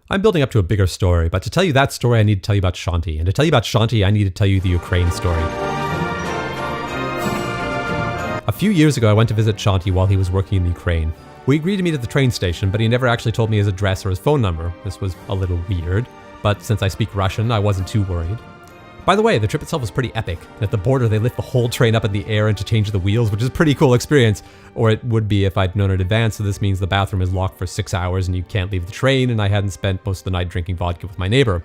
I'm building up to a bigger story, but to tell you that story, I need to tell you about Shanti. And to tell you about Shanti, I need to tell you the Ukraine story. A few years ago, I went to visit Shanti while he was working in Ukraine. We agreed to meet at the train station, but he never actually told me his address or his phone number. This was a little weird, but since I speak Russian, I wasn't too worried. By the way, the trip itself was pretty epic. At the border, they lift the whole train up in the air and to change the wheels, which is a pretty cool experience. Or it would be if I'd known in advance, so this means the bathroom is locked for 6 hours and you can't leave the train, and I hadn't spent most of the night drinking vodka with my neighbor.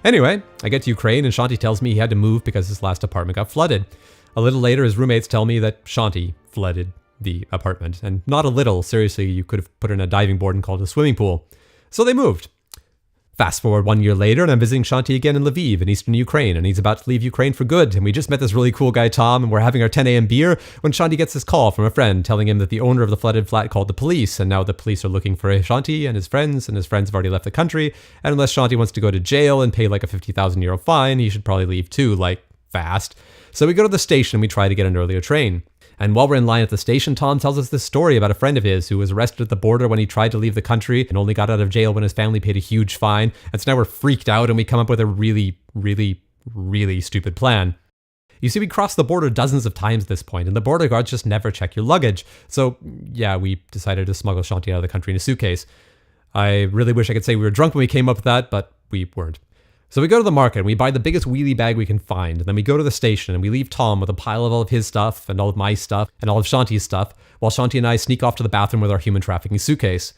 Anyway, I get to Ukraine and Shanti tells me he had to move because his last apartment got flooded. A little later, his roommates tell me that Shanti flooded the apartment. And not a little, seriously, you could have put in a diving board and called it a swimming pool. So they moved. Fast forward 1 year later, and I'm visiting Shanti again in Lviv in eastern Ukraine, and he's about to leave Ukraine for good. And we just met this really cool guy, Tom, and we're having our 10 a.m. beer when Shanti gets this call from a friend telling him that the owner of the flooded flat called the police, and now the police are looking for Shanti and his friends have already left the country. And unless Shanti wants to go to jail and pay like a 50,000 euro fine, he should probably leave too, like fast. So we go to the station and we try to get an earlier train. And while we're in line at the station, Tom tells us this story about a friend of his who was arrested at the border when he tried to leave the country and only got out of jail when his family paid a huge fine. And so now we're freaked out and we come up with a really, really, really stupid plan. You see, we crossed the border dozens of times at this point, and the border guards just never check your luggage. So yeah, we decided to smuggle Shanti out of the country in a suitcase. I really wish I could say we were drunk when we came up with that, but we weren't. So we go to the market and we buy the biggest wheelie bag we can find. And then we go to the station and we leave Tom with a pile of all of his stuff and all of my stuff and all of Shanti's stuff, while Shanti and I sneak off to the bathroom with our human trafficking suitcase.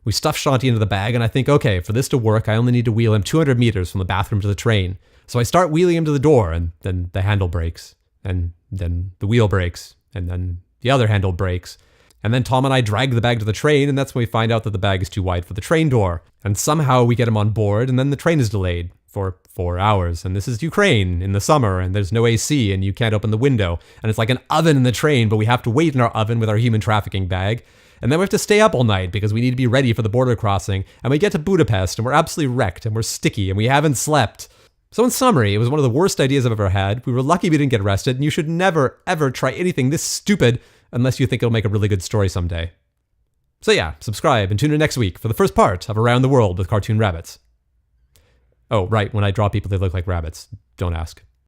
We stuff Shanti into the bag and I think, okay, for this to work, I only need to wheel him 200 meters from the bathroom to the train. So I start wheeling him to the door and then the handle breaks and then the wheel breaks and then the other handle breaks. And then Tom and I drag the bag to the train, and that's when we find out that the bag is too wide for the train door. And somehow we get him on board, and then the train is delayed for 4 hours. And this is Ukraine in the summer, and there's no AC, and you can't open the window. And it's like an oven in the train, but we have to wait in our oven with our human trafficking bag. And then we have to stay up all night because we need to be ready for the border crossing. And we get to Budapest, and we're absolutely wrecked, and we're sticky, and we haven't slept. So in summary, it was one of the worst ideas I've ever had. We were lucky we didn't get arrested, and you should never, ever try anything this stupid unless you think it'll make a really good story someday. So yeah, subscribe and tune in next week for the first part of Around the World with Cartoon Rabbits. Oh, right, when I draw people, they look like rabbits. Don't ask.